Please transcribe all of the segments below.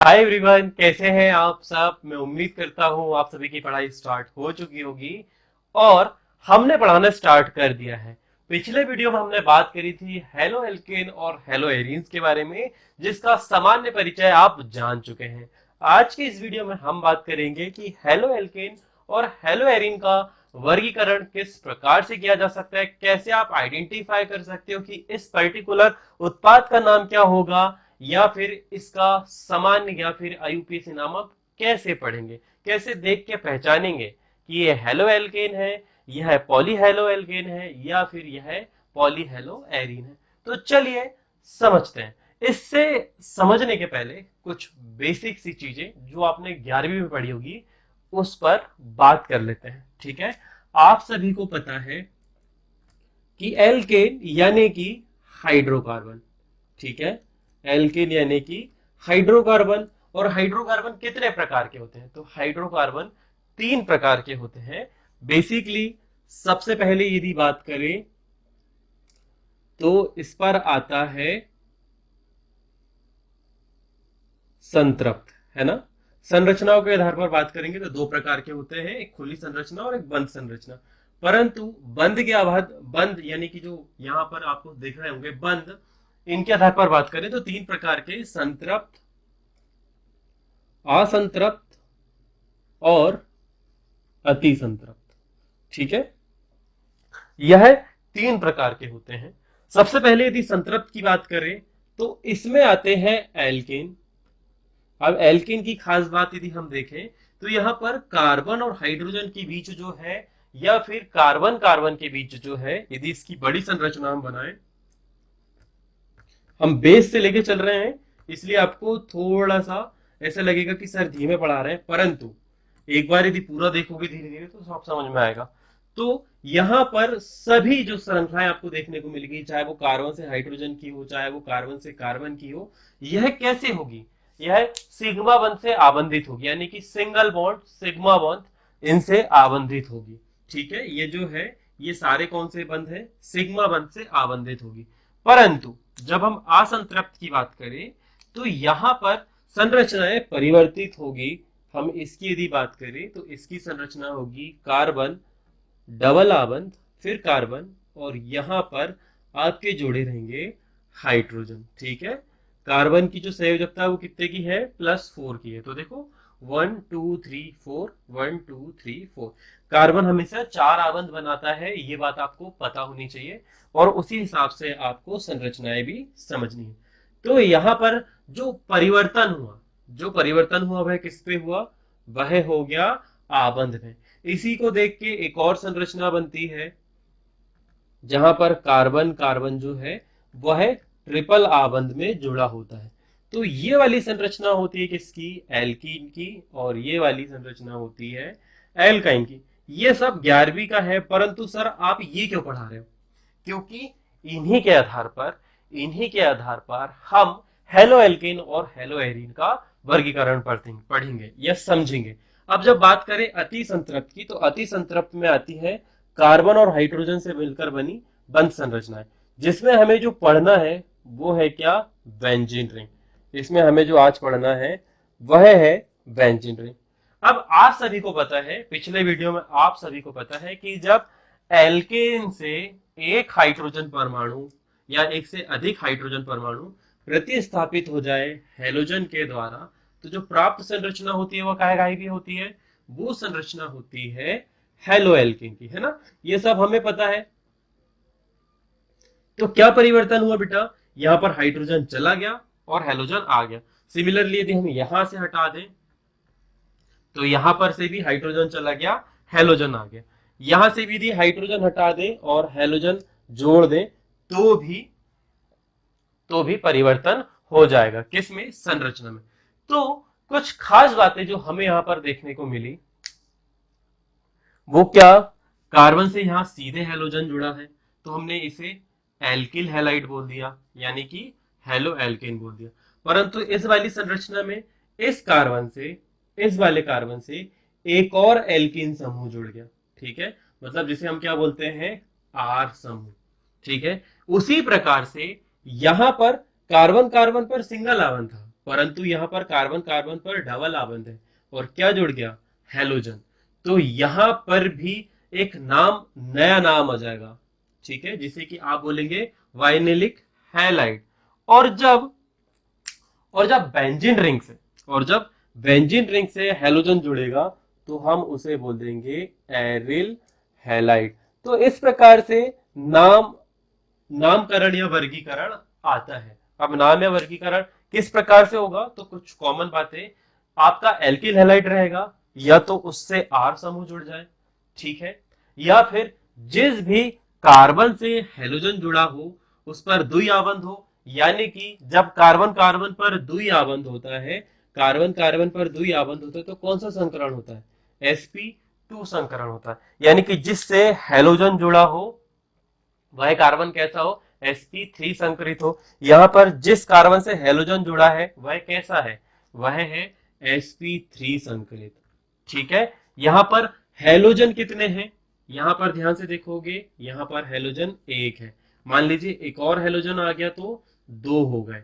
Hi everyone, कैसे हैं आप सब। मैं उम्मीद करता हूं आप सभी की पढ़ाई स्टार्ट हो चुकी होगी और हमने पढ़ाना स्टार्ट कर दिया है। पिछले वीडियो में हमने बात करी थी हेलो एल्केन और हेलो एरीन्स के बारे में, जिसका सामान्य परिचय आप जान चुके हैं। आज के इस वीडियो में हम बात करेंगे कि हेलो एल्केन और हेलो एरीन का वर्गीकरण किस प्रकार से किया जा सकता है, कैसे आप आइडेंटिफाई कर सकते हो कि इस पर्टिकुलर उत्पाद का नाम क्या होगा, या फिर इसका सामान्य या फिर आईयूपीएसी नाम आप कैसे पढ़ेंगे, कैसे देख के पहचानेंगे कि ये हेलो एल्केन है, यह पॉली हेलो एल्केन है, या फिर यह पॉली हेलो एरीन है। तो चलिए समझते हैं। इससे समझने के पहले कुछ बेसिक सी चीजें जो आपने 11वीं में पढ़ी होगी उस पर बात कर लेते हैं। ठीक है, आप सभी को पता है कि एल्केन यानी कि हाइड्रोकार्बन। ठीक है, एल्केन यानी कि हाइड्रोकार्बन। और हाइड्रोकार्बन कितने प्रकार के होते हैं? तो हाइड्रोकार्बन 3 प्रकार के होते हैं बेसिकली। सबसे पहले यदि बात करें तो इस पर आता है संतृप्त, है ना। संरचनाओं के आधार पर बात करेंगे तो 2 प्रकार के होते हैं, एक खुली संरचना और एक बंद संरचना। परंतु बंद के आबाद बंद यानी कि जो यहां पर आपको देख रहे होंगे बंद, इनके आधार पर बात करें तो 3 प्रकार के: संतृप्त, असंतृप्त और अति संतृप्त। ठीक है, यह 3 प्रकार के होते हैं। सबसे पहले यदि संतृप्त की बात करें तो इसमें आते हैं एल्केन। अब एल्केन की खास बात यदि हम देखें तो यहां पर कार्बन और हाइड्रोजन के बीच जो है, या फिर कार्बन कार्बन के बीच जो है, यदि इसकी बड़ी संरचना हम बनाए, हम बेस से लेके चल रहे हैं इसलिए आपको थोड़ा सा ऐसा लगेगा कि सर धीमे पढ़ा रहे हैं, परंतु एक बार यदि पूरा देखोगे धीरे धीरे तो सब समझ में आएगा। तो यहां पर सभी जो श्रृंखलाएं आपको देखने को मिलेगी, चाहे वो कार्बन से हाइड्रोजन की हो, चाहे वो कार्बन से कार्बन की हो, यह कैसे होगी? यह सिग्मा बंध से आबंधित होगी, यानी कि सिंगल बॉन्ड सिग्मा बॉन्ड इनसे आबंधित होगी। ठीक है, ये जो है ये सारे कौन से बंध है? सिग्मा बंध से आबंधित होगी। परंतु जब हम असंतृप्त की बात करें तो यहां पर संरचनाएं परिवर्तित होगी। हम इसकी यदि बात करें तो इसकी संरचना होगी कार्बन डबल आबंध, फिर कार्बन, और यहां पर आपके जोड़े रहेंगे हाइड्रोजन। ठीक है, कार्बन की जो संयोजकता है वो कितने की है? +4 की है। तो देखो 1 2 3 4, 1 2 3 4। कार्बन हमेशा 4 आबंध बनाता है, ये बात आपको पता होनी चाहिए, और उसी हिसाब से आपको संरचनाएं भी समझनी है। तो यहां पर जो परिवर्तन हुआ, वह किस पे हुआ? वह हो गया आबंध में। इसी को देख के एक और संरचना बनती है जहां पर कार्बन कार्बन जो है वह ट्रिपल आबंध में जुड़ा होता है। तो ये वाली संरचना होती है किसकी? एल्कीन की। और ये वाली संरचना होती है एल्काइन की। ये सब 11वीं का है, परंतु सर आप ये क्यों पढ़ा रहे हो? क्योंकि इन्हीं के आधार पर हम हेलो एल्केन और हेलो एरीन का वर्गीकरण पढ़ेंगे या समझेंगे। अब जब बात करें अति संतृप्त की, तो अति संतृप्त में आती है कार्बन और हाइड्रोजन से मिलकर बनी बंध संरचनाएं। जिसमें हमें जो पढ़ना है वो है क्या? Benzene ring. इसमें हमें जो आज पढ़ना है वह है बेंजीन रिंग। अब आप सभी को पता है, पिछले वीडियो में आप सभी को पता है कि जब एल्केन से एक हाइड्रोजन परमाणु या एक से अधिक हाइड्रोजन परमाणु प्रतिस्थापित हो जाए हेलोजन के द्वारा, तो जो प्राप्त संरचना होती है वो काहे की होती है? वो संरचना होती है हेलो एल्केन की, है ना। ये सब हमें पता है। तो क्या परिवर्तन हुआ बेटा? यहां पर हाइड्रोजन चला गया और हेलोजन आ गया। सिमिलरली यदि हम यहां से हटा दें तो यहां पर से भी हाइड्रोजन चला गया, हेलोजन आ गया। यहां से भी यदि हाइड्रोजन हटा दें और हेलोजन जोड़ दें तो भी परिवर्तन हो जाएगा। किसमें? संरचना में। तो कुछ खास बातें जो हमें यहां पर देखने को मिली वो क्या? कार्बन से यहां सीधे हेलोजन जुड़ा है तो हमने इसे एल्किल हैलाइड बोल दिया, यानी कि हेलो एल्केन बोल दिया। परंतु इस वाली संरचना में इस कार्बन से इस वाले कार्बन से एक और एल्कीन समूह जुड़ गया। ठीक है, मतलब जिसे हम क्या बोलते हैं? आर समूह। ठीक है, उसी प्रकार से यहां पर कार्बन कार्बन पर सिंगल आवन था, परंतु यहाँ पर कार्बन कार्बन पर डबल आबंध है और क्या जुड़ गया, हेलोजन। तो यहाँ पर भी एक नाम, नया नाम आ जाएगा, ठीक है, जिसे कि आप बोलेंगे वाइनेलिक हैलाइड। और जब बेंजीन रिंग से हेलोजन जुड़ेगा तो हम उसे बोल देंगे एरिल हैलाइड। तो इस प्रकार से नामकरण या वर्गीकरण आता है। अब नाम या वर्गीकरण किस प्रकार से होगा, तो कुछ कॉमन बातें, आपका एल्किल हैलाइड रहेगा, या तो उससे आर समूह जुड़ जाए, ठीक है, या फिर जिस भी कार्बन से हेलोजन जुड़ा हो उस पर द्वि आबंध हो, यानी कि जब कार्बन कार्बन पर द्वि आबंध होता है, तो कौन सा संकरण होता है, sp2 संकरण होता है, यानी कि जिससे हेलोजन जुड़ा हो वह कार्बन कैसा हो, sp3 संकरित हो। यहां पर जिस कार्बन से हेलोजन जुड़ा है वह कैसा है, वह है sp3 संकरित, ठीक है। यहां पर हेलोजन कितने हैं, यहां पर ध्यान से देखोगे, यहां पर हेलोजन एक है, मान लीजिए एक और हेलोजन आ गया तो दो हो गए।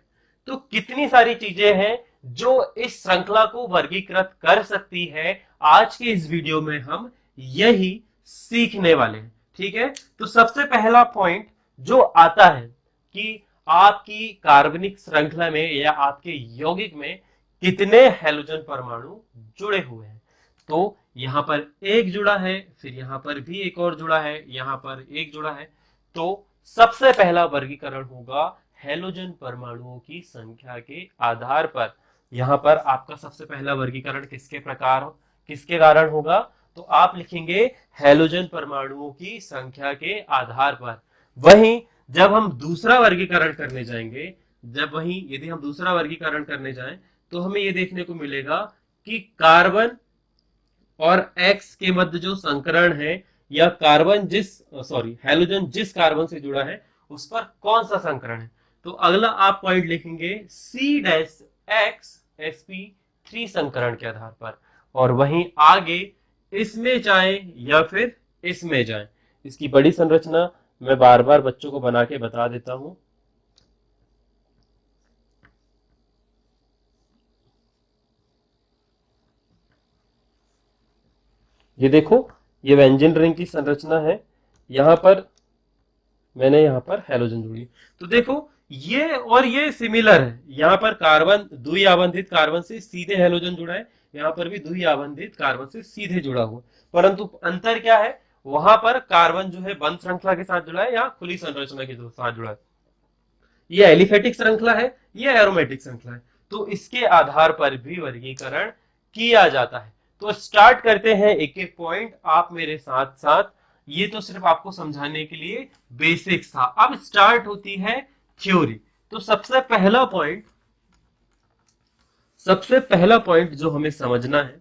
तो कितनी सारी चीजें हैं जो इस श्रृंखला को वर्गीकृत कर सकती है, आज के इस वीडियो में हम यही सीखने वाले हैं, ठीक है। तो सबसे पहला पॉइंट जो आता है कि आपकी कार्बनिक श्रृंखला में या आपके यौगिक में कितने हेलोजन परमाणु जुड़े हुए हैं। तो यहां पर एक जुड़ा है, फिर यहां पर भी एक और जुड़ा है, यहां पर एक जुड़ा है। तो सबसे पहला वर्गीकरण होगा हेलोजन परमाणुओं की संख्या के आधार पर। यहां पर आपका सबसे पहला वर्गीकरण किसके कारण होगा, तो आप लिखेंगे हेलोजन परमाणुओं की संख्या के आधार पर। वहीं जब हम दूसरा वर्गीकरण करने जाएंगे, यदि हम दूसरा वर्गीकरण करने जाएं तो हमें यह देखने को मिलेगा कि कार्बन और एक्स के मध्य जो संकरण है, या हेलोजन जिस कार्बन से जुड़ा है उस पर कौन सा संकरण है। तो अगला आप पॉइंट लिखेंगे C-XsP3 संकरण के आधार पर, और वहीं आगे इसमें जाए या फिर इसमें जाए, इसकी बड़ी संरचना मैं बार बार बच्चों को बना के बता देता हूं। ये देखो, ये व्यंजन रिंग की संरचना है, यहां पर मैंने यहां पर हेलोजन जोड़ी। तो देखो ये और ये सिमिलर है, यहां पर कार्बन द्वि आबंधित कार्बन से सीधे हेलोजन जुड़ा है, यहां पर भी द्वि आबंधित कार्बन से सीधे जुड़ा हुआ, परंतु अंतर क्या है, वहां पर कार्बन जो है बंद श्रृंखला के साथ जुड़ा है, यहाँ खुली संरचना के साथ जुड़ा है। ये एलिफेटिक श्रृंखला है, ये एरोमेटिक श्रृंखला है, तो इसके आधार पर भी वर्गीकरण किया जाता है। तो स्टार्ट करते हैं एक एक पॉइंट, आप मेरे साथ साथ। ये तो सिर्फ आपको समझाने के लिए बेसिक्स था, अब स्टार्ट होती है थ्योरी। तो सबसे पहला पॉइंट जो हमें समझना है,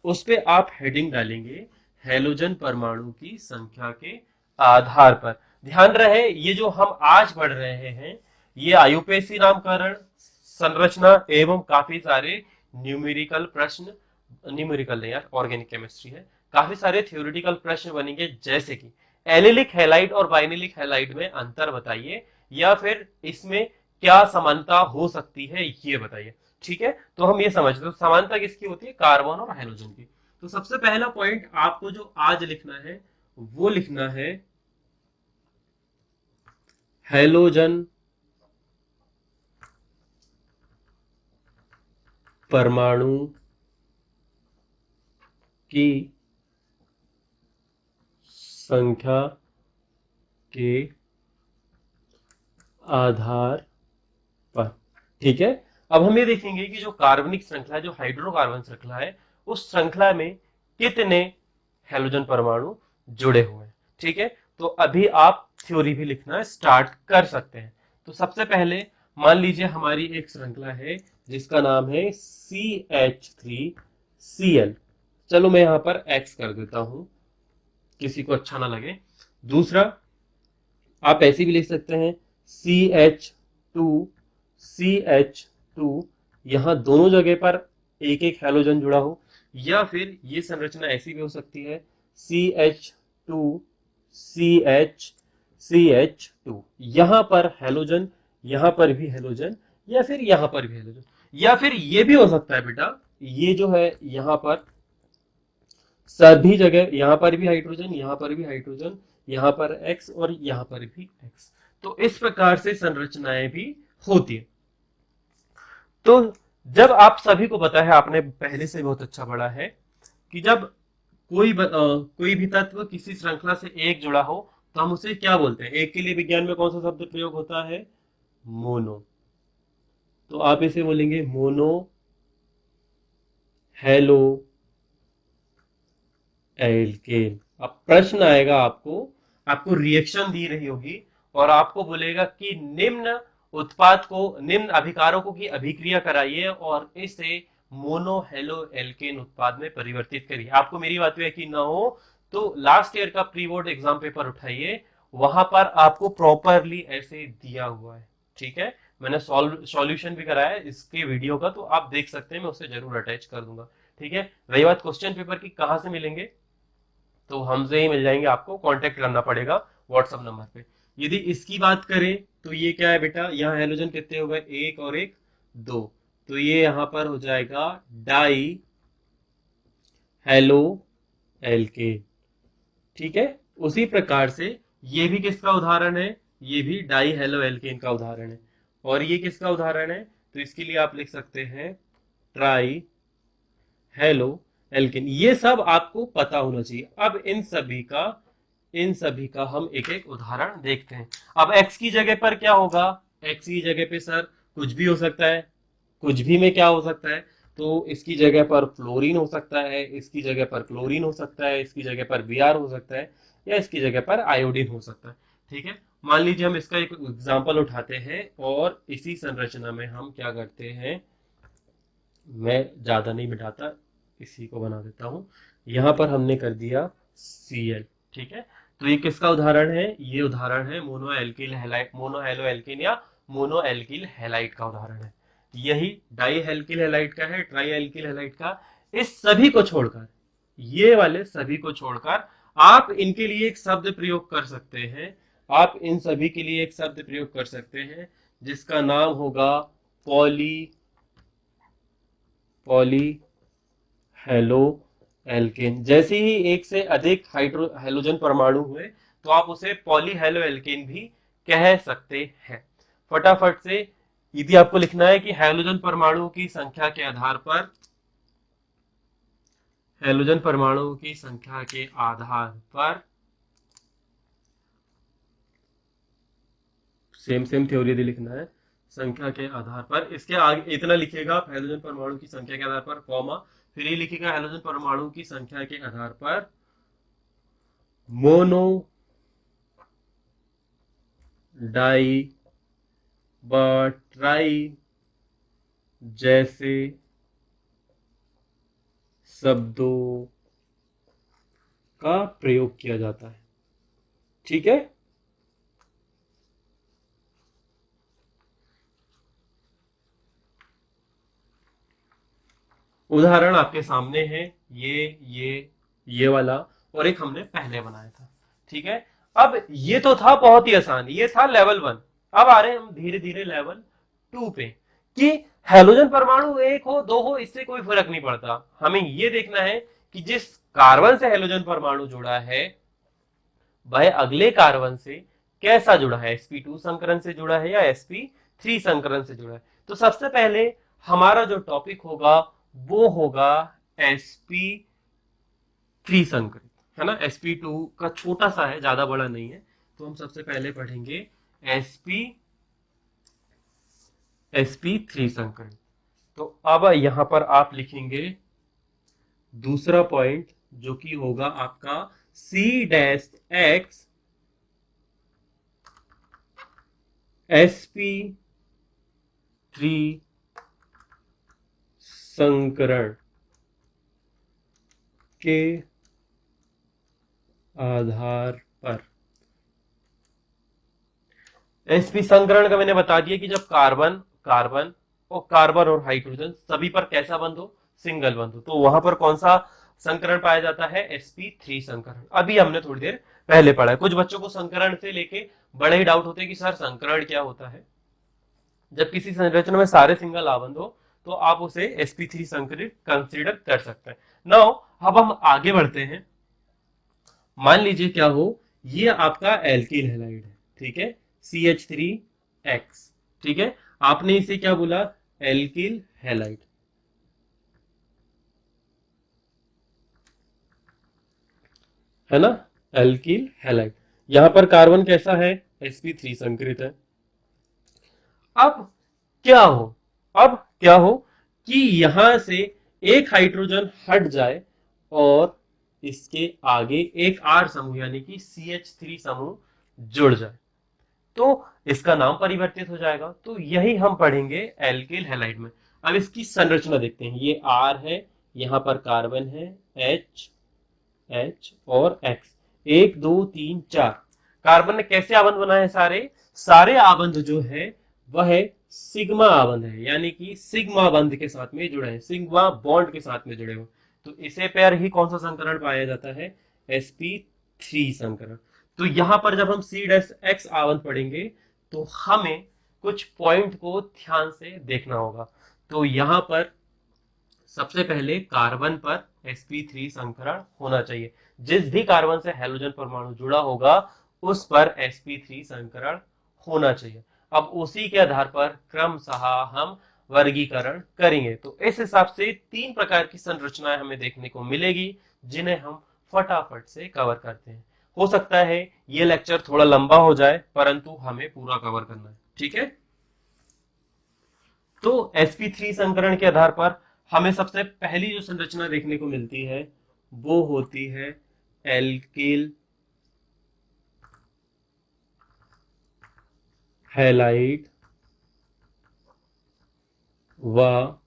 उस पे आप हेडिंग डालेंगे हेलोजन परमाणु की संख्या के आधार पर। ध्यान रहे ये जो हम आज पढ़ रहे हैं ये आयुपेसी नामकरण, संरचना एवं काफी सारे न्यूमेरिकल नहीं यार, ऑर्गेनिक केमिस्ट्री है, काफी सारे थ्योरेटिकल प्रश्न बनेंगे, जैसे कि एलिलिक हैलाइड और बाइनेलिक हैलाइड में अंतर बताइए, या फिर इसमें क्या समानता हो सकती है ये बताइए, ठीक है। तो हम ये समझते हैं समानता किसकी होती है, कार्बन और हाइड्रोजन की। तो सबसे पहला पॉइंट आपको जो आज लिखना है वो लिखना है हेलोजन परमाणु की संख्या के आधार पर, ठीक है। अब हम ये देखेंगे कि जो कार्बनिक श्रृंखला है, जो हाइड्रोकार्बन श्रृंखला है, उस श्रृंखला में कितने हेलोजन परमाणु जुड़े हुए हैं, ठीक है। तो अभी आप थ्योरी भी लिखना स्टार्ट कर सकते हैं। तो सबसे पहले मान लीजिए हमारी एक श्रृंखला है जिसका नाम है CH3Cl। चलो मैं यहां पर X कर देता हूं, किसी को अच्छा ना लगे। दूसरा आप ऐसे भी लिख सकते हैं CH2, यहां दोनों जगह पर एक एक हेलोजन जुड़ा हो, या फिर ये संरचना ऐसी भी हो सकती है CH2CH, यहां पर हेलोजन, यहां पर भी हेलोजन, या फिर यहां पर भी हेलोजन। या फिर ये भी हो सकता है बेटा, ये जो है यहां पर सभी जगह, यहां पर भी हाइड्रोजन, यहां पर भी हाइड्रोजन, यहां पर एक्स और यहां पर भी एक्स। तो इस प्रकार से संरचनाएं भी होती है। तो जब आप सभी को पता है, आपने पहले से बहुत अच्छा पढ़ा है कि जब कोई भी तत्व किसी श्रृंखला से एक जुड़ा हो तो हम उसे क्या बोलते हैं? एक के लिए विज्ञान में कौन सा शब्द प्रयोग होता है? मोनो। तो आप इसे बोलेंगे मोनो हेलो एल्केन। अब प्रश्न आएगा आपको, आपको रिएक्शन दी रही होगी और आपको बोलेगा कि निम्न उत्पाद को, निम्न अभिकारकों की अभिक्रिया कराइए और इसे मोनो हेलो एल्केन उत्पाद में परिवर्तित करिए। आपको मेरी बात में यकीन ना हो तो लास्ट ईयर का प्री बोर्ड एग्जाम पेपर उठाइए, वहां पर आपको प्रॉपरली ऐसे दिया हुआ है। ठीक है, मैंने सॉल्यूशन भी कराया है इसके वीडियो का, तो आप देख सकते हैं, मैं उसे जरूर अटैच कर दूंगा। ठीक है, रही बात क्वेश्चन पेपर की कहां से मिलेंगे, तो हमसे ही मिल जाएंगे, आपको कांटेक्ट करना पड़ेगा व्हाट्सएप नंबर पे। यदि इसकी बात करें तो ये क्या है बेटा, यहाँ हेलोजन कितने हो गए? एक और एक, दो। तो ये यहाँ पर हो जाएगा डाई हेलो एल्केन। ठीक है, उसी प्रकार से ये भी किसका उदाहरण है? ये भी डाई हेलो एल्केन का उदाहरण है। और ये किसका उदाहरण है? तो इसके लिए आप लिख सकते हैं ट्राई हेलो एल्केन। ये सब आपको पता होना चाहिए। अब इन सभी का हम एक एक उदाहरण देखते हैं। अब एक्स की जगह पर क्या होगा? एक्स की जगह पे सर कुछ भी हो सकता है। कुछ भी में क्या हो सकता है? तो इसकी जगह पर फ्लोरीन हो सकता है, इसकी जगह पर क्लोरीन हो सकता है, इसकी जगह पर Br हो सकता है, या इसकी जगह पर आयोडीन हो सकता है। ठीक है, मान लीजिए हम इसका एक एग्जाम्पल उठाते हैं और इसी संरचना में हम क्या करते हैं, मैं ज्यादा नहीं मिटाता, इसी को बना देता हूं। यहां पर हमने कर दिया Cl। ठीक है, तो ये किसका उदाहरण है? ये उदाहरण है mono alkyl halide, mono halo alkene या मोनो एल्किल हैलाइड का उदाहरण है। यही डाई एल्किल हैलाइड का है, ट्राई एल्किल हैलाइड का। इस सभी को छोड़कर, ये वाले सभी को छोड़कर आप इनके लिए एक शब्द प्रयोग कर सकते हैं। आप इन सभी के लिए एक शब्द प्रयोग कर सकते हैं जिसका नाम होगा पॉली पॉली हेलो एल्केन। जैसे ही एक से अधिक हाइड्रो हेलोजन परमाणु हुए तो आप उसे पॉली हेलो एल्केन भी कह सकते हैं। फटाफट से यदि आपको लिखना है कि हेलोजन परमाणुओं की संख्या के आधार पर, हेलोजन परमाणुओं की संख्या के आधार पर, सेम सेम थ्योरी यदि लिखना है संख्या के आधार पर, इसके आगे इतना लिखिएगा आप, हेलोजन परमाणु की संख्या के आधार पर कॉमा, फिर ये लिखिएगा हेलोजन परमाणु की संख्या के आधार पर मोनो डाई व ट्राई जैसे शब्दों का प्रयोग किया जाता है। ठीक है, उदाहरण आपके सामने है, ये वाला, और एक हमने पहले बनाया था। ठीक है, अब ये तो था बहुत ही आसान, ये था लेवल 1। अब आ रहे हैं हम धीरे धीरे लेवल 2 पे, कि हेलोजन परमाणु एक हो दो हो इससे कोई फर्क नहीं पड़ता, हमें ये देखना है कि जिस कार्बन से हेलोजन परमाणु जुड़ा है वह अगले कार्बन से कैसा जुड़ा है, sp2 संकरण से जुड़ा है या sp3 संकरण से जुड़ा है। तो सबसे पहले हमारा जो टॉपिक होगा वो होगा sp3 संकरित, है ना। sp2 का छोटा सा है, ज्यादा बड़ा नहीं है, तो हम सबसे पहले पढ़ेंगे sp3 संकरित। तो अब यहां पर आप लिखेंगे दूसरा पॉइंट जो कि होगा आपका C-X sp3 संकरण के आधार पर। sp संकरण का मैंने बता दिया कि जब कार्बन कार्बन और हाइड्रोजन सभी पर कैसा बंध हो? सिंगल बंध हो, तो वहां पर कौन सा संकरण पाया जाता है? sp3 संकरण। अभी हमने थोड़ी देर पहले पढ़ा है। कुछ बच्चों को संकरण से लेके बड़े ही डाउट होते हैं कि सर संकरण क्या होता है। जब किसी संरचना में सारे सिंगल आबंध हो तो आप उसे sp3 संकरित कंसीडर कर सकते हैं। नाउ अब हम आगे बढ़ते हैं। मान लीजिए क्या हो, ये आपका एल्किल हैलाइड है, ठीक है, CH3X, ठीक है, आपने इसे क्या बोला, एल्किल हैलाइड, है ना, एल्किल हैलाइड। यहां पर कार्बन कैसा है, sp3 संकरित है। अब क्या हो, अब क्या हो कि यहां से एक हाइड्रोजन हट जाए और इसके आगे एक R समूह यानी कि CH3 समूह जुड़ जाए, तो इसका नाम परिवर्तित हो जाएगा। तो यही हम पढ़ेंगे एल्किल हैलाइड में। अब इसकी संरचना देखते हैं। ये R है, यहां पर कार्बन है H और X, एक दो तीन चार। कार्बन ने कैसे आबंध बनाए हैं, सारे सारे आबंध जो है वह सिग्मा आबंध है, यानी कि सिग्मा बंध के साथ में जुड़े हैं, सिग्मा बॉन्ड के साथ में जुड़े हुए। तो इसे पैर ही कौन सा संकरण पाया जाता है, sp3 संकरण। तो यहां पर जब हम C' आबंध पढ़ेंगे तो हमें कुछ पॉइंट को ध्यान से देखना होगा। तो यहां पर सबसे पहले कार्बन पर sp3 संकरण होना चाहिए। जिस भी कार्बन से हैलोजन परमाणु जुड़ा होगा उस पर sp3 संकरण होना चाहिए। अब उसी के आधार पर क्रमशः हम वर्गीकरण करेंगे। तो इस हिसाब से 3 प्रकार की संरचनाएं हमें देखने को मिलेगी, जिन्हें हम फटाफट से कवर करते हैं। हो सकता है ये लेक्चर थोड़ा लंबा हो जाए, परंतु हमें पूरा कवर करना है, ठीक है। तो sp3 संकरण के आधार पर हमें सबसे पहली जो संरचना देखने को मिलती है वो होती है एल्किल हैलाइड व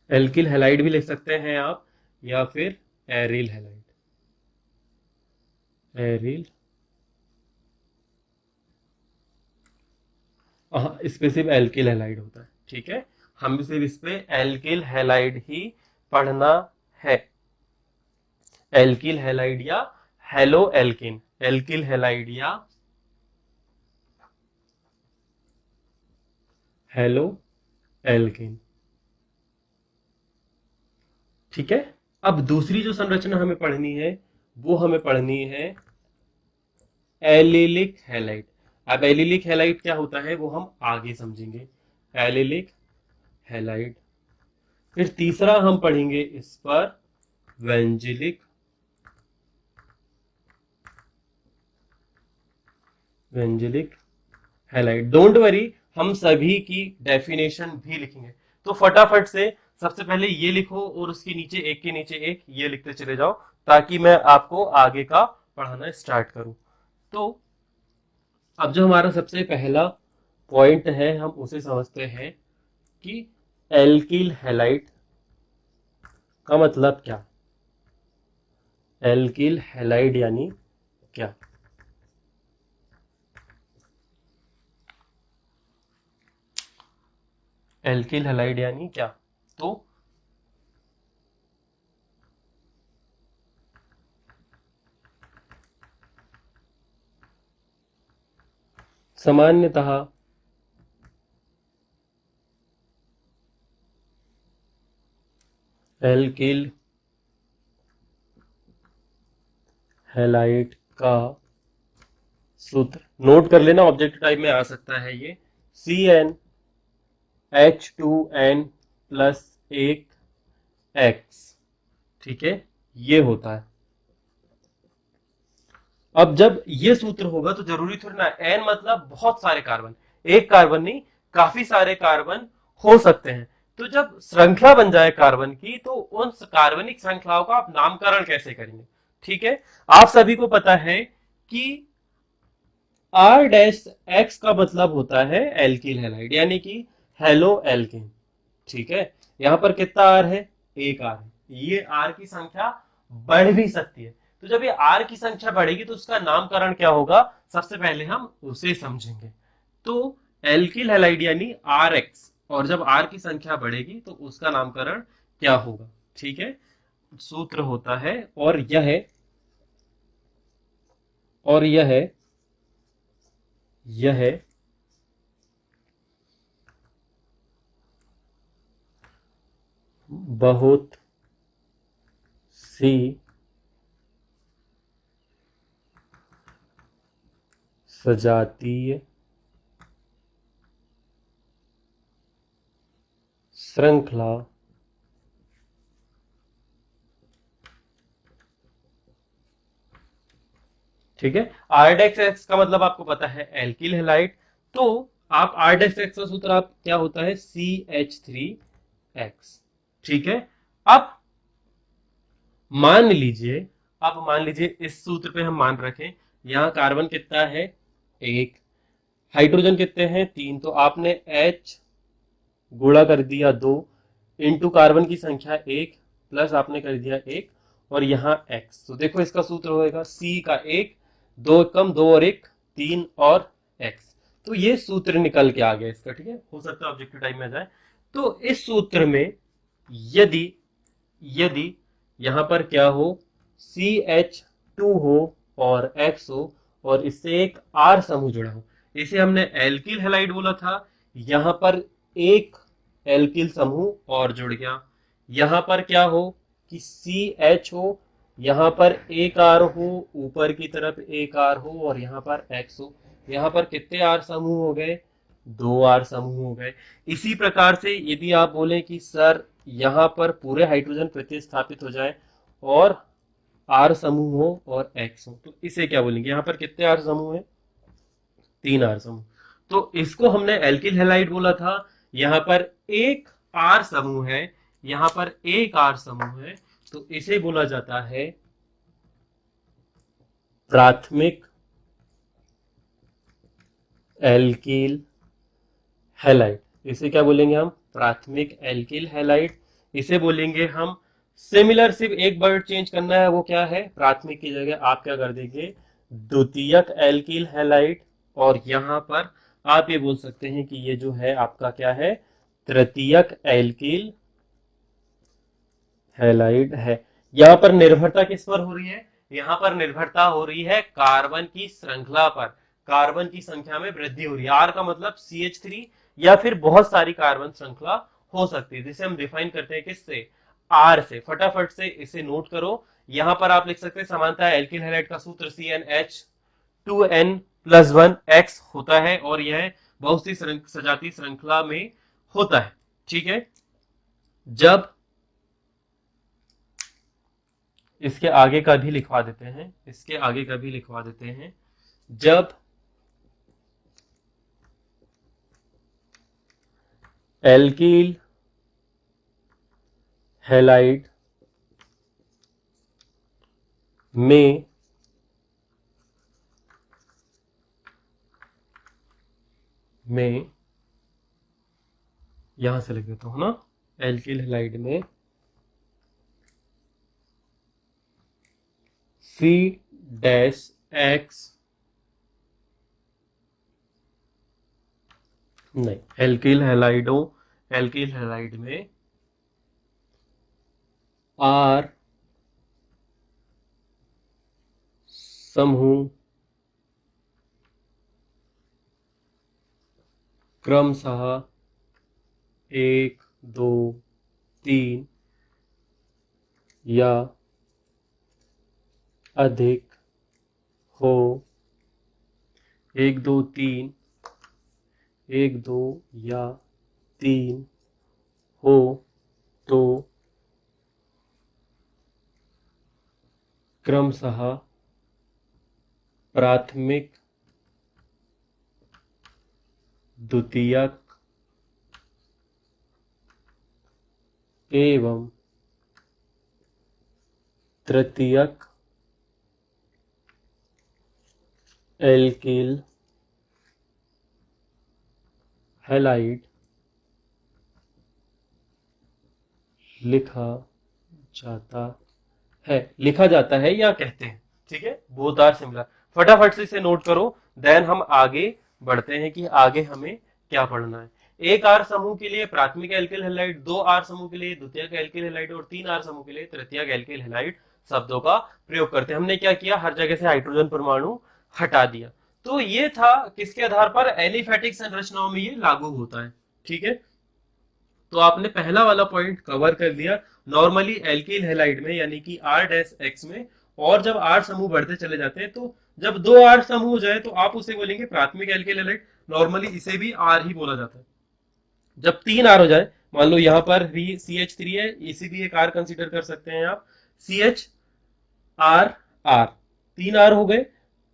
एल्किल हैलाइड भी लिख सकते हैं आप, या फिर एरिल हैलाइड, एरिल, इस पे सिर्फ एल्किल हैलाइड होता है, ठीक है। हम सिर्फ इस पे एल्किल हैलाइड ही पढ़ना है। एल्किल हैलाइड या हेलो एल्किन, एल्किल हैलाइड या हेलो एल्किन, ठीक है। अब दूसरी जो संरचना हमें पढ़नी है वो हमें पढ़नी है एलिलिक हैलाइड। अब एलिलिक हैलाइड क्या होता है वो हम आगे समझेंगे, एलिलिक हैलाइड। फिर तीसरा हम पढ़ेंगे इस पर वेंजिलिक, वेंजिलिक हैलाइड। डोंट वरी, हम सभी की डेफिनेशन भी लिखेंगे। तो फटाफट से सबसे पहले ये लिखो और उसके नीचे एक के नीचे एक ये लिखते चले जाओ, ताकि मैं आपको आगे का पढ़ाना स्टार्ट करूं। तो अब जो हमारा सबसे पहला पॉइंट है हम उसे समझते हैं कि एल्किल हैलाइड का मतलब क्या, एल्किल हैलाइड यानी क्या। एल्किल हैलाइड यानी क्या, तो सामान्यतः एल्किल हैलाइड का सूत्र नोट कर लेना, ऑब्जेक्टिव टाइप में आ सकता है ये, CnH2n प्लस एक X, ठीक है, ये होता है। अब जब ये सूत्र होगा तो जरूरी थोड़ी ना, एन मतलब बहुत सारे कार्बन, एक कार्बन नहीं, काफी सारे कार्बन हो सकते हैं। तो जब श्रृंखला बन जाए कार्बन की तो उन कार्बनिक श्रृंखलाओं का आप नामकरण कैसे करेंगे, ठीक है। आप सभी को पता है कि आर डैश एक्स का मतलब होता है एल्किल हैलाइड, यानी कि हेलो एल्किन, ठीक है। यहां पर कितना आर है, एक आर है। ये आर की संख्या बढ़ भी सकती है। तो जब ये आर की संख्या बढ़ेगी तो उसका नामकरण क्या होगा, सबसे पहले हम उसे समझेंगे। तो एल्किल हैलाइड यानी आर एक्स, और जब आर की संख्या बढ़ेगी तो उसका नामकरण क्या होगा, ठीक है। सूत्र होता है, और यह बहुत सी सजातीय श्रृंखला ठीक है। आरडेक्स एक्स का मतलब आपको पता है एल्किल हैलाइड। तो आप आरडेक्स एक्स का सूत्र आप क्या होता है CH3X। ठीक है। अब मान लीजिए अब मान लीजिए इस सूत्र पे हम मान रखें यहां कार्बन कितना है एक, हाइड्रोजन कितने हैं तीन, तो आपने H गुणा कर दिया दो इंटू कार्बन की संख्या एक प्लस आपने कर दिया एक और यहाँ x। तो देखो इसका सूत्र होएगा C का एक, दो कम दो और एक तीन और x। तो ये सूत्र निकल के आ गया इसका। ठीक है, हो सकता है ऑब्जेक्टिव टाइम में आ जाए। तो इस सूत्र में यदि यदि यहां पर क्या हो CH2 हो और X हो और इससे एक R समूह जुड़ा हो, इसे हमने एल्किल हैलाइड बोला था। यहां पर एक एल्किल समूह और जुड़ गया। यहां पर क्या हो कि CH हो, यहां पर एक R हो, ऊपर की तरफ एक R हो और यहां पर X हो। यहां पर कितने R समूह हो गए, दो R समूह हो गए। इसी प्रकार से यदि आप बोले कि सर यहां पर पूरे हाइड्रोजन प्रतिस्थापित हो जाए और आर समूह हो और एक्स हो, तो इसे क्या बोलेंगे, यहां पर कितने आर समूह है, तीन आर समूह। तो इसको हमने एल्किल हैलाइड बोला था। यहां पर एक आर समूह है, यहां पर एक आर समूह है, तो इसे बोला जाता है प्राथमिक एल्किल हैलाइड। इसे क्या बोलेंगे हम, प्राथमिक एल्किल हैलाइड। इसे बोलेंगे हम सिमिलर, सिर्फ एक वर्ड चेंज करना है, वो क्या है, प्राथमिक की जगह आप क्या कर देंगे द्वितीयक एल्किल हैलाइड। और यहां पर आप ये बोल सकते हैं कि ये जो है आपका क्या है, तृतीयक एल्किल हैलाइड है। यहां पर निर्भरता किस पर हो रही है, यहां पर निर्भरता हो रही है कार्बन की श्रृंखला पर। कार्बन की संख्या में वृद्धि हो रही है। आर का मतलब CH3 या फिर बहुत सारी कार्बन श्रृंखला हो सकती है, जिसे हम डिफाइन करते हैं किससे, आर से। फटाफट से इसे नोट करो। यहां पर आप लिख सकते हैं समानता एल्किल हैलाइड का सूत्र CnH2n+1x होता है और यह बहुत सी सजातीय श्रृंखला में होता है। ठीक है। जब इसके आगे का भी लिखवा देते हैं, इसके आगे का भी लिखवा देते हैं। जब एल्किल हैलाइड में यहां से लिख देता हूं ना, एल्किल हैलाइड में C-X, नहीं, एल्किल हैलाइड में R समूह क्रमशः एक दो तीन या अधिक हो, एक दो तीन, एक दो या तीन हो, तो क्रमशः प्राथमिक द्वितीयक एवं तृतीयक एल्किल हैलाइड लिखा लिखा जाता है या कहते हैं। ठीक है, बोथ आर सिमिलर। फटाफट से इसे नोट करो, देन हम आगे बढ़ते हैं कि आगे हमें क्या पढ़ना है। एक आर समूह के लिए प्राथमिक एल्किल हैलाइड, दो आर समूह के लिए द्वितीयक एल्किल हैलाइड और तीन आर समूह के लिए तृतीयक एल्किल हैलाइड शब्दों का प्रयोग करते हैं। हमने क्या किया, हर जगह से हाइड्रोजन परमाणु हटा दिया। तो ये था किसके आधार पर, एलिफैटिक संरचनाओं में ये लागू होता है। ठीक है। तो आपने पहला वाला पॉइंट कवर कर लिया। नॉर्मली एल्किल हैलाइड में यानी कि R डैश X में, और जब R समूह बढ़ते चले जाते हैं तो जब दो R समूह हो जाए तो आप उसे बोलेंगे प्राथमिक एल्किल हैलाइड। नॉर्मली इसे भी R ही बोला जाता है। जब तीन R हो जाए, मान लो यहाँ पर भी CH3 है, इसे भी एक R कंसीडर कर सकते हैं आप, CH R, तीन R हो गए,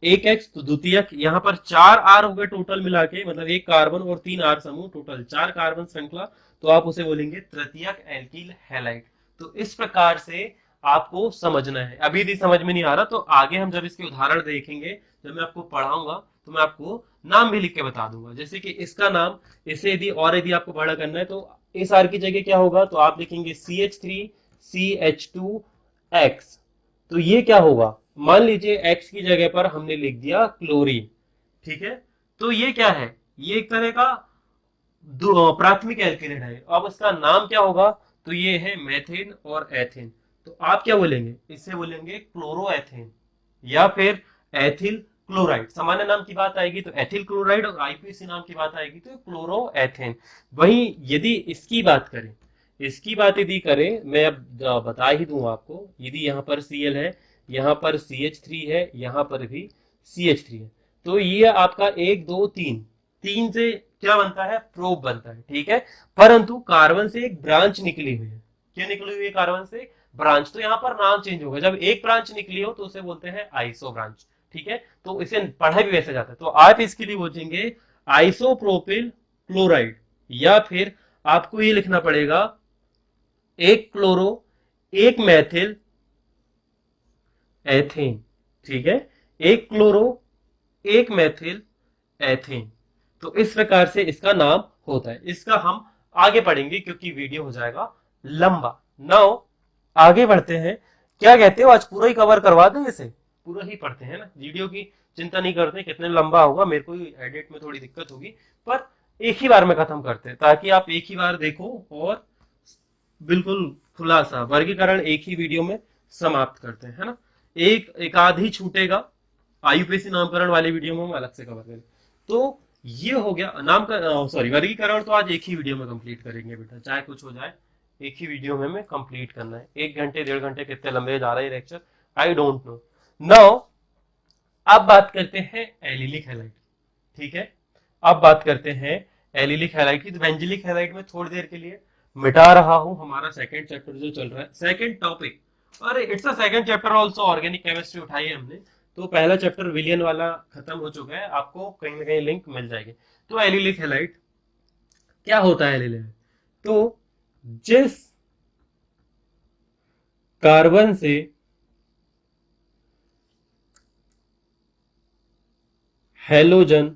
एक X तो द्वितीयक, यहाँ पर चार R हो गए टोटल मिला के, मतलब एक कार्बन और तीन R समूह, टोटल चार कार्बन श्रृंखला, तो आप उसे बोलेंगे तृतीयक एल्किल हैलाइड। तो इस प्रकार से आपको समझना है। अभी यदि समझ में नहीं आ रहा तो आगे हम जब इसके उदाहरण देखेंगे, जब मैं आपको पढ़ाऊंगा तो मैं आपको नाम भी लिख के बता दूंगा। जैसे कि इसका नाम, इसे यदि और यदि आपको बड़ा करना है तो इस आर की जगह क्या होगा, तो आप लिखेंगे CH3CH2X। तो ये क्या होगा, मान लीजिए X की जगह पर हमने लिख दिया क्लोरीन, ठीक है। तो ये क्या है, ये एक तरह का प्राथमिक एल्केनाइड है। अब इसका नाम क्या होगा, तो ये है मेथेन और एथेन। तो आप क्या बोलेंगे, इससे बोलेंगे क्लोरोएथेन या फिर एथिल क्लोराइड। सामान्य नाम की बात आएगी तो एथिल क्लोराइड, और आईपीसी नाम की बात आएगी तो क्लोरोएथेन। वहीं यदि इसकी बात करें, इसकी बात यदि करें, मैं अब बता ही दूं आपको, यदि यहाँ पर Cl है, यहाँ पर CH3 है, यहाँ पर भी CH3 है, तो ये आपका एक दो तीन, तीन से क्या बनता है, प्रोब बनता है, ठीक है। परंतु कार्बन से एक ब्रांच निकली हुई है, क्या निकली हुई है, कार्बन से ब्रांच, तो यहाँ पर नाम चेंज होगा। जब एक ब्रांच निकली हो तो उसे बोलते हैं आइसो ब्रांच, ठीक है। तो इसे पढ़ा भी वैसे जाता है, तो आप इसके लिए बोलेंगे आइसोप्रोपिल क्लोराइड, या फिर आपको ये लिखना पड़ेगा एक क्लोरो एक मैथिल एथेन, ठीक है, एक क्लोरो एक मैथिल एथेन। तो इस प्रकार से इसका नाम होता है। इसका हम आगे पढ़ेंगे क्योंकि वीडियो हो जाएगा लंबा। नाउ आगे बढ़ते हैं। क्या कहते हो, आज पूरा ही कवर करवा दें, इसे पूरा ही पढ़ते हैं ना, वीडियो की चिंता नहीं करते कितने लंबा होगा, मेरे को एडिट में थोड़ी दिक्कत होगी, पर एक ही बार में खत्म करते हैं ताकि आप एक ही बार देखो और बिल्कुल खुलासा वर्गीकरण एक ही वीडियो में समाप्त करते हैं, है ना। एक आध ही छूटेगा, आयुपीसी नामकरण वाले वीडियो में हम अलग से कवर करें। तो ये हो गया नाम का, सॉरी, वर्गीकरण तो आज एक ही वीडियो में कंप्लीट करेंगे बेटा, चाहे कुछ हो जाए, एक ही वीडियो में हमें कंप्लीट करना है। एक घंटे डेढ़ घंटे कितने लंबे जा रहे हैं lecture, I don't know. Now अब बात करते हैं एलिलिक हैलाइड, ठीक है। अब बात करते हैं एलिलिक हैलाइड की। तो बेंजिलिक हैलाइड में थोड़ी देर के लिए मिटा रहा हूं, हमारा सेकंड चैप्टर जो चल रहा है, सेकंड टॉपिक, और it's a second chapter also, organic chemistry उठाई है हमने। तो पहला चैप्टर विलियन वाला खत्म हो चुका है, आपको कहीं ना कहीं लिंक मिल जाएगी। तो एलिलिक हैलाइड क्या होता है, एलिलिक तो जिस कार्बन से हैलोजन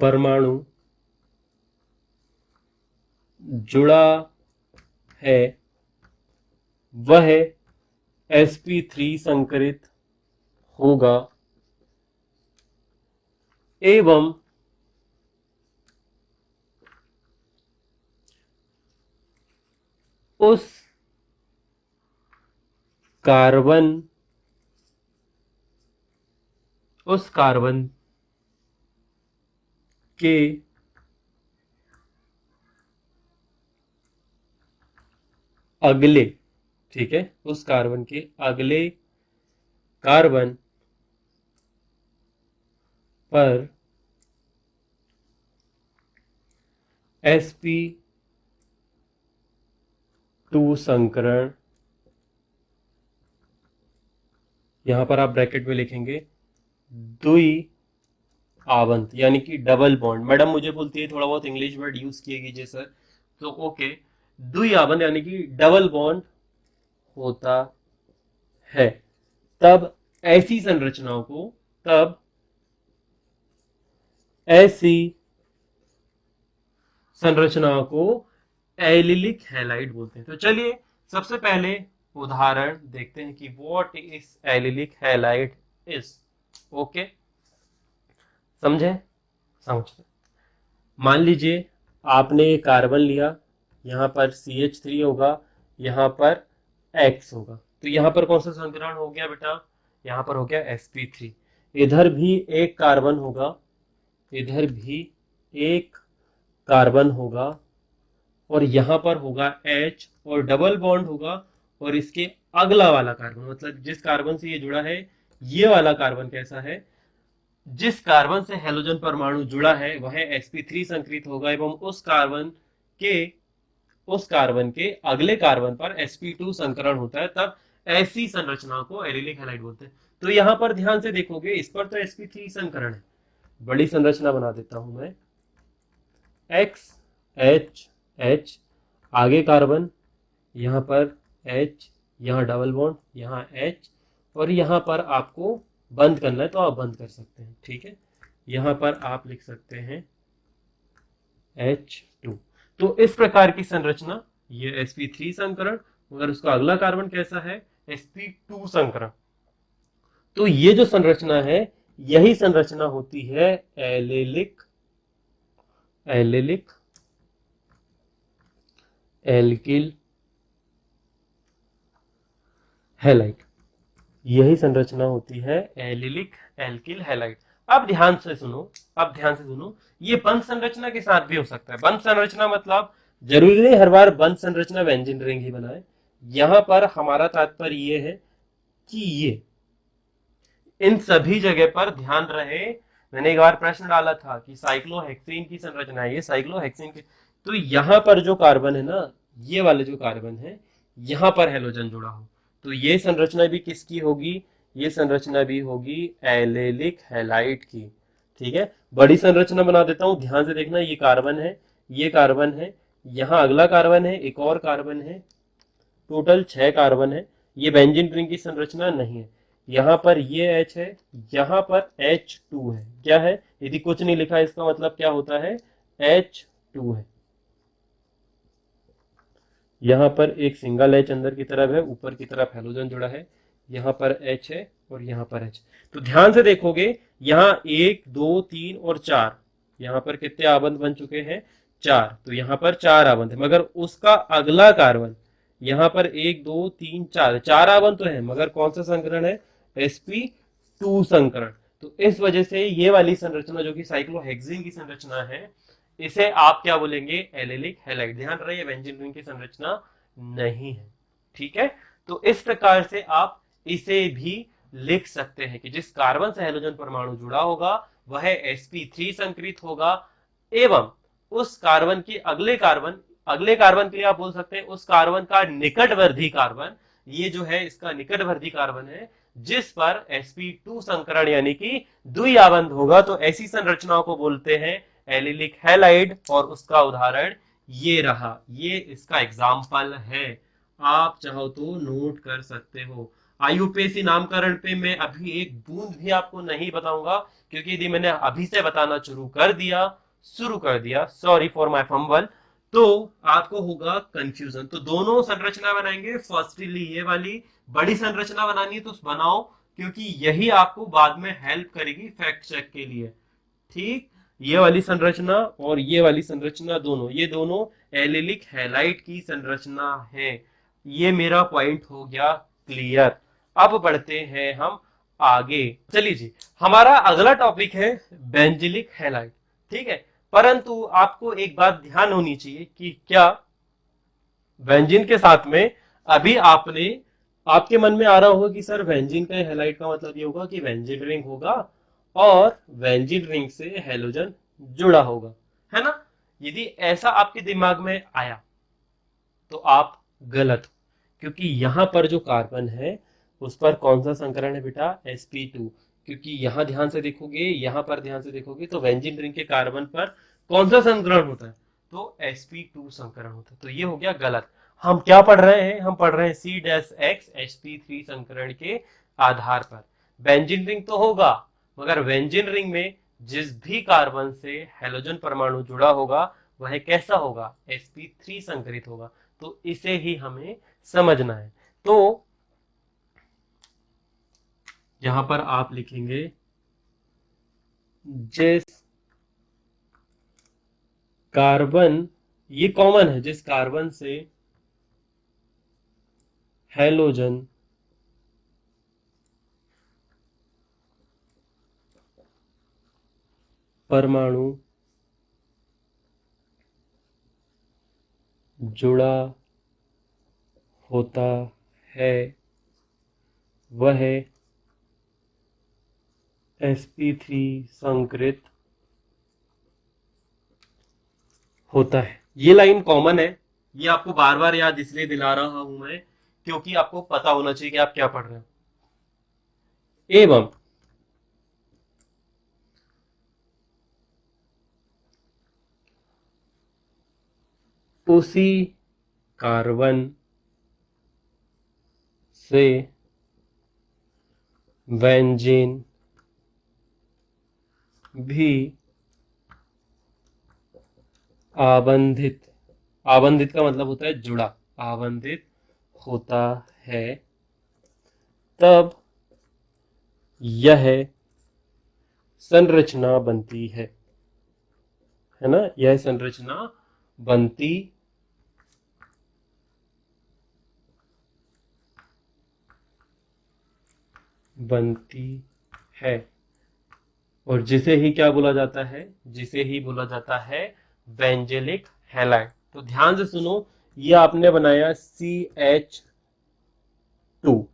परमाणु जुड़ा है वह sp3 संकरित होगा एवं उस कार्बन के अगले, ठीक है, उस कार्बन के अगले कार्बन पर sp2 संकरण, यहां पर आप ब्रैकेट में लिखेंगे द्वि आवंत, यानी कि डबल बॉन्ड। मैडम मुझे बोलती है थोड़ा बहुत इंग्लिश वर्ड यूज किए कीजिए सर, तो ओके, द्वि आवंत यानी कि डबल बॉन्ड होता है, तब ऐसी संरचनाओं को, तब ऐसी संरचनाओं को एलिलिक हैलाइड बोलते हैं। तो चलिए सबसे पहले उदाहरण देखते हैं कि what is allylic halide is. Okay, समझे, समझ। मान लीजिए आपने कार्बन लिया, यहाँ पर CH3 होगा, यहाँ पर X होगा, तो यहाँ पर कौन सा संकरण हो गया बेटा, यहाँ पर हो गया sp3। इधर भी एक कार्बन होगा, इधर भी एक कार्बन होगा और यहां पर होगा H और डबल बॉन्ड होगा, और इसके अगला वाला कार्बन, मतलब जिस कार्बन से ये जुड़ा है ये वाला कार्बन कैसा है, जिस कार्बन से हेलोजन परमाणु जुड़ा है वह sp3 संकरित होगा एवं के उस कार्बन के अगले कार्बन पर sp2 संकरण होता है, तब ऐसी संरचना को एलिलिक हैलाइड बोलते हैं। तो यहां पर ध्यान से देखोगे इस पर तो sp3 संकरण है, बड़ी संरचना बना देता हूं मैं, x h h, आगे कार्बन, यहाँ पर H, यहाँ डबल बॉन्ड, यहाँ H, और यहाँ पर आपको बंद करना है तो आप बंद कर सकते हैं, ठीक है। यहाँ पर आप लिख सकते हैं H2। तो इस प्रकार की संरचना, ये sp3 संकरण, मगर उसका अगला कार्बन कैसा है, sp2 संकरण। तो ये जो संरचना है यही संरचना होती है एलिलिक एलिलिक एल्किल हैलाइड, यही संरचना होती है एलिलिक एल्किल हैलाइड। अब ध्यान से सुनो, अब ध्यान से सुनो, ये बंध संरचना के साथ भी हो सकता है। बंध संरचना मतलब जरूरी नहीं हर बार बंध संरचना बेंजीन रिंग ही बनाए। यहां पर हमारा तात्पर्य ये है कि ये इन सभी जगह पर ध्यान रहे, मैंने एक बार प्रश्न डाला था कि साइक्लोहेक्सेन की संरचना है, ये साइक्लोहेक्सेन की, तो यहां पर जो कार्बन है ना, ये वाले जो कार्बन है, यहां पर हेलोजन जुड़ा हो, तो ये संरचना भी किसकी होगी, ये संरचना भी होगी एलेलिक हैलाइड की, ठीक है। बड़ी संरचना बना देता हूं, ध्यान से देखना, ये कार्बन है, ये कार्बन है, यहाँ अगला कार्बन है, एक और कार्बन है, टोटल 6 कार्बन है। ये बेंजीन रिंग की संरचना नहीं है। यहाँ पर ये H है, यहाँ पर H2 है, क्या है, यदि कुछ नहीं लिखा इसका मतलब क्या होता है, H2 है। यहाँ पर एक सिंगल H अंदर की तरफ है, ऊपर की तरफ हेलोजन जुड़ा है, यहाँ पर H है और यहाँ पर H। तो ध्यान से देखोगे यहाँ 1 2 3 और 4, यहाँ पर कितने आबंध बन चुके हैं, 4, तो यहाँ पर 4 आबंध है, मगर उसका अगला कार्बन यहाँ पर 1 2 3 4, 4 आबंध तो है, मगर कौन सा संकरण है, sp2 संकरण। तो इस वजह से ये वाली संरचना जो कि साइक्लोहेक्सेन की संरचना है, इसे आप क्या बोलेंगे, एलिलिक हैलाइड। ध्यान रहे ये बेंजीन रिंग की संरचना नहीं है, ठीक है। तो इस प्रकार से आप इसे भी लिख सकते हैं कि जिस कार्बन से हेलोजन परमाणु जुड़ा होगा वह sp3 संकरित होगा, एवं उस कार्बन के अगले कार्बन के लिए आप बोल सकते हैं उस कार्बन का निकटवर्ती कार्बन, ये जो है इसका निकटवर्ती कार्बन है, जिस पर sp2 संकरण यानी कि द्विआबंध होगा, तो ऐसी संरचनाओं को बोलते हैं एलिलिक हैलाइड। और उसका उदाहरण ये रहा, ये इसका एग्जाम्पल है, आप चाहो तो नोट कर सकते हो। आईयूपीएसी नामकरण पे मैं अभी एक बूंद भी आपको नहीं बताऊंगा, क्योंकि यदि मैंने अभी से बताना शुरू कर दिया, सॉरी फॉर माय फंबल, तो आपको होगा कंफ्यूजन। तो दोनों संरचना बनाएंगे, फर्स्टली ये वाली बड़ी संरचना बनानी है तो बनाओ, क्योंकि यही आपको बाद में हेल्प करेगी फैक्ट चेक के लिए, ठीक। ये वाली संरचना और ये वाली संरचना दोनों, ये दोनों एलिलिक हैलाइड की संरचना है। ये मेरा पॉइंट हो गया क्लियर। अब बढ़ते हैं हम आगे, चलिए जी, हमारा अगला टॉपिक है बेंजिलिक हैलाइड, ठीक है। परंतु आपको एक बात ध्यान होनी चाहिए कि क्या बेंजीन के साथ में अभी आपके मन में आ रहा होगा कि सर बेंजीन का हैलाइड का मतलब ये होगा कि बेंजीन रिंग होगा और बेंजीन रिंग से हेलोजन जुड़ा होगा, है ना। यदि ऐसा आपके दिमाग में आया तो आप गलत हो, क्योंकि यहां पर जो कार्बन है उस पर कौन सा संकरण है बेटा, sp2। क्योंकि यहां ध्यान से देखोगे, यहां पर ध्यान से देखोगे तो बेंजीन रिंग के कार्बन पर कौन सा संकरण होता है, तो sp2 संकरण होता है। तो ये हो गया गलत। हम क्या पढ़ रहे हैं, हम पढ़ रहे हैं C-X sp3 संकरण के आधार पर बेंजीन रिंग तो होगा, मगर बेंजीन रिंग में जिस भी कार्बन से हेलोजन परमाणु जुड़ा होगा वह कैसा होगा, sp3 संकरित होगा। तो इसे ही हमें समझना है। तो यहां पर आप लिखेंगे जिस कार्बन, ये कॉमन है, जिस कार्बन से हेलोजन परमाणु जुड़ा होता है वह sp3 संकृत होता है। ये लाइन कॉमन है, ये आपको बार बार याद इसलिए दिला रहा हूं मैं क्योंकि आपको पता होना चाहिए कि आप क्या पढ़ रहे हो। एवं उसी कार्बन से बेंजीन भी आबंधित, आबंधित का मतलब होता है जुड़ा, आबंधित होता है, तब यह संरचना बनती है ना, यह संरचना बनती बनती है। और जिसे ही क्या बोला जाता है, जिसे ही बोला जाता है बेंजेलिक हैलाइड। तो ध्यान से सुनो, ये आपने बनाया CH2,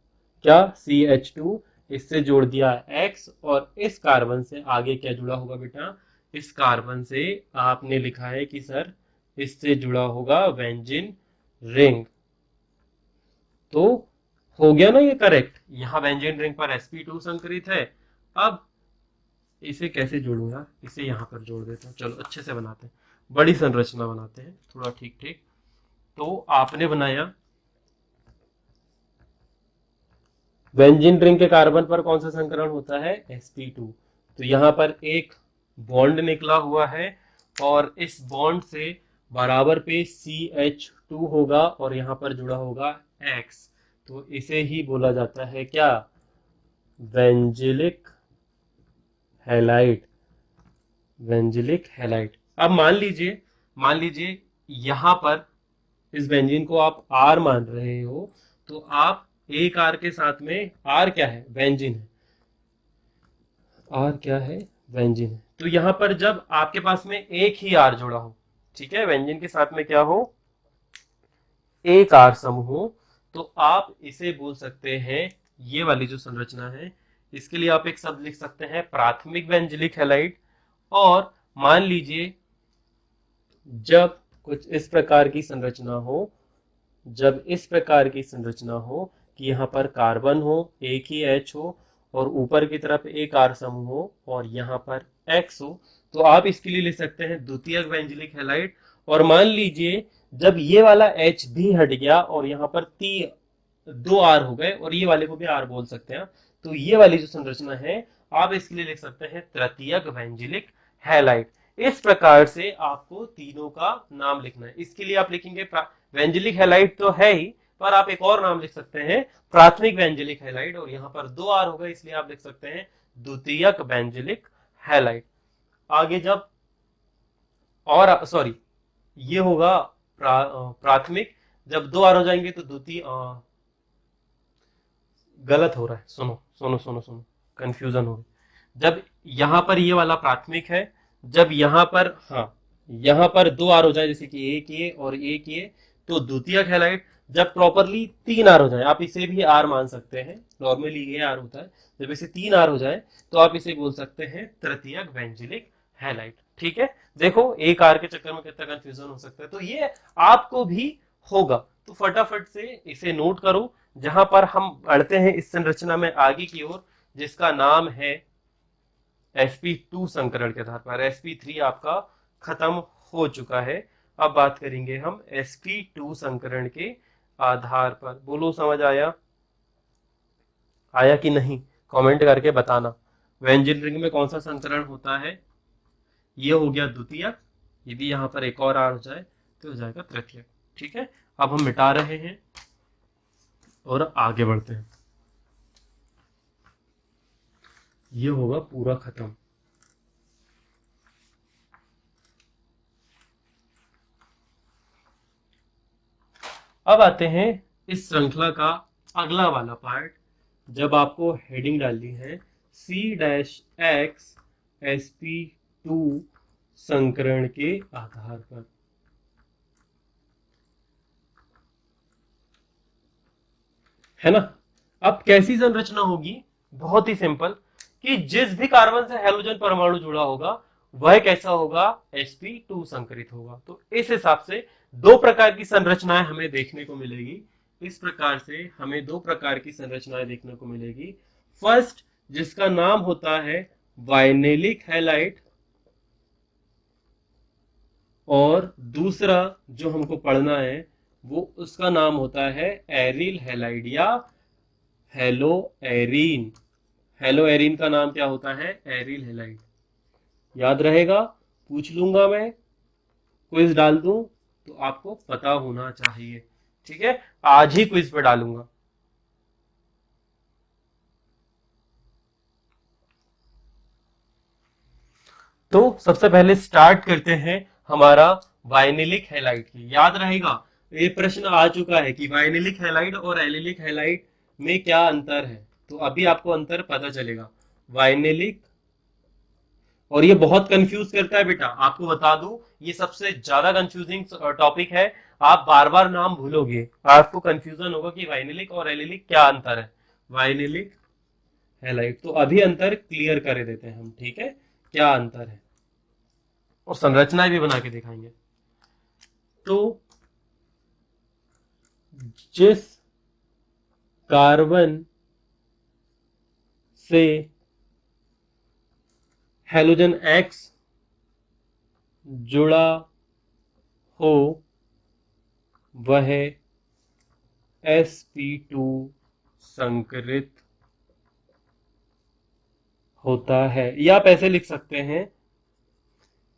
क्या CH2, इससे जोड़ दिया X, और इस कार्बन से आगे क्या जुड़ा होगा बेटा, इस कार्बन से आपने लिखा है कि सर इससे जुड़ा होगा बेंजीन रिंग। तो हो गया ना ये करेक्ट, यहां बेंजीन रिंग पर sp2 संकरित है। अब इसे कैसे जोड़ूंगा, इसे यहां पर जोड़ देता हूं, चलो अच्छे से बनाते हैं, बड़ी संरचना बनाते हैं थोड़ा ठीक ठीक। तो आपने बनाया बेंजीन रिंग के कार्बन पर कौन सा संकरण होता है, sp2। तो यहाँ पर एक बॉन्ड निकला हुआ है और इस बॉन्ड से बराबर पे CH2 होगा और यहाँ पर जुड़ा होगा X। तो इसे ही बोला जाता है क्या, बेंजिलिक हैलाइड, बेंजिलिक हैलाइड। अब मान लीजिए यहां पर इस बेंजीन को आप R मान रहे हो, तो आप एक R के साथ में, R क्या है, बेंजीन है, R क्या है, बेंजीन है। तो यहां पर जब आपके पास में एक ही R जुड़ा हो, ठीक है, बेंजीन के साथ में क्या हो, एक R समूह हो, तो आप इसे बोल सकते हैं, ये वाली जो संरचना है इसके लिए आप एक शब्द लिख सकते हैं प्राथमिक बेंजिलिक हैलाइड। और मान लीजिए जब कुछ इस प्रकार की संरचना हो, जब इस प्रकार की संरचना हो कि यहाँ पर कार्बन हो, एक ही H हो, और ऊपर की तरफ एक R समूह हो और यहाँ पर X हो, तो आप इसके लिए लिख सकते हैं द्वितीयक बेंजिलिक हैलाइड। और मान लीजिए जब ये वाला H भी हट गया और यहाँ पर दो R हो गए, और ये वाले को भी R बोल सकते हैं, तो ये वाली जो संरचना है आप इसके लिए लिख सकते हैं तृतीयक बेंजिलिक हैलाइड। इस प्रकार से आपको तीनों का नाम लिखना है। इसके लिए आप लिखेंगे बेंजिलिक हैलाइड तो है ही, पर आप एक और नाम लिख सकते हैं प्राथमिक बेंजिलिक हैलाइड, और यहाँ पर दो R होगा इसलिए आप लिख सकते हैं द्वितीयक बेंजिलिक हैलाइड। आगे जब, और सॉरी, ये होगा प्राथमिक, जब दो R हो जाएंगे तो द्वितीय, गलत हो रहा है, सुनो सुनो सुनो सुनो, कंफ्यूजन हो गई। जब यहां पर ये वाला प्राथमिक है, जब यहां पर, हाँ, यहां पर दो आर हो जाए, जैसे कि एक ये और एक ये, तो द्वितीयक हैलाइड। जब प्रॉपरली तीन आर हो जाए, आप इसे भी आर मान सकते हैं, नॉर्मली ये आर होता है, जब इसे तीन आर हो जाए तो आप इसे बोल सकते हैं तृतीयक बेंजिलिक हैलाइड। ठीक है, देखो एक आर के चक्कर में कितना कंफ्यूजन हो सकता है, तो ये आपको भी होगा। तो फटाफट से इसे नोट करो, जहां पर हम बढ़ते हैं इस संरचना में आगे की ओर, जिसका नाम है sp2 संकरण के आधार पर। sp3 आपका खत्म हो चुका है, अब बात करेंगे हम sp2 संकरण के आधार पर। बोलो समझ आया, आया कि नहीं, कमेंट करके बताना। व्यंजन रिंग में कौन सा संकरण होता है, ये हो गया द्वितीयक, यदि यहाँ पर एक और आर हो जाए तो हो जाएगा तृतीयक। ठीक है, अब हम मिटा रहे हैं और आगे बढ़ते हैं, ये होगा पूरा खत्म। अब आते हैं इस श्रृंखला का अगला वाला पार्ट, जब आपको हेडिंग डालनी है C-X sp2 संकरण के आधार पर। है ना। अब कैसी संरचना होगी, बहुत ही सिंपल, कि जिस भी कार्बन से हेलोजन परमाणु जुड़ा होगा वह कैसा होगा, sp2 संकरित होगा। तो इस हिसाब से दो प्रकार की संरचनाएं हमें देखने को मिलेगी। इस प्रकार से हमें दो प्रकार की संरचनाएं देखने को मिलेगी। फर्स्ट, जिसका नाम होता है वाइनेलिक हैलाइड, और दूसरा जो हमको पढ़ना है वो उसका नाम होता है एरिल हैलाइड या हेलो एरीन। हेलो एरीन का नाम क्या होता है, एरिल हैलाइड। याद रहेगा, पूछ लूंगा मैं, क्विज डाल दूं तो आपको पता होना चाहिए। ठीक है, आज ही क्विज पे डालूंगा। तो सबसे पहले स्टार्ट करते हैं हमारा वाइनिलिक हैलाइड की। याद रहेगा, ये प्रश्न आ चुका है कि वाइनिलिक हैलाइड और एलिलिक हैलाइड में क्या अंतर है। तो अभी आपको अंतर पता चलेगा। वाइनिलिक, और ये बहुत कंफ्यूज करता है बेटा, आपको बता दूं, ये सबसे ज्यादा कंफ्यूजिंग टॉपिक है। आप बार बार नाम भूलोगे, आपको कंफ्यूजन होगा कि वाइनिलिक और एलिलिक क्या अंतर है। वाइनिलिक हैलाइड, तो अभी अंतर क्लियर कर देते हैं हम, ठीक है, क्या अंतर है, और संरचनाएं भी बना के दिखाएंगे। तो जिस कार्बन से हेलोजन एक्स जुड़ा हो वह sp2 संकरित होता है, या आप ऐसे लिख सकते हैं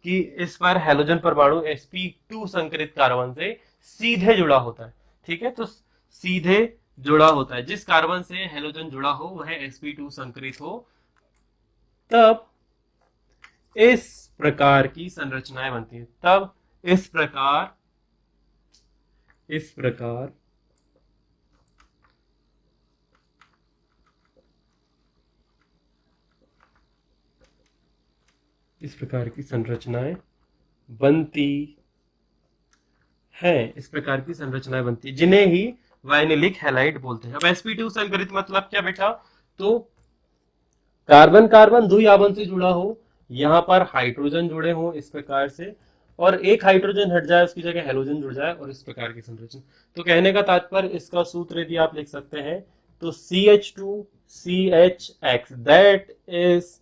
कि इस पर हेलोजन परमाणु sp2 संकरित कार्बन से सीधे जुड़ा होता है। ठीक है, तो सीधे जुड़ा होता है, जिस कार्बन से हेलोजन जुड़ा हो वह sp2 संकरित हो, तब इस प्रकार की संरचनाएं बनती हैं। तब इस प्रकार इस प्रकार इस प्रकार की संरचनाएं बनती है, इस प्रकार की संरचनाएं बनती है, जिन्हें ही वाइनिलिक हैलाइड बोलते हैं। अब sp2 संकरित मतलब क्या बेटा, तो कार्बन कार्बन द्वि आबंध से जुड़ा हो, यहाँ पर हाइड्रोजन जुड़े हो इस प्रकार से, और एक हाइड्रोजन हट जाए उसकी जगह हेलोजन जुड़ जाए, और इस प्रकार की संरचना। तो कहने का तात्पर्य, इसका सूत्र यदि आप लिख सकते हैं तो CH2CHX, दैट इज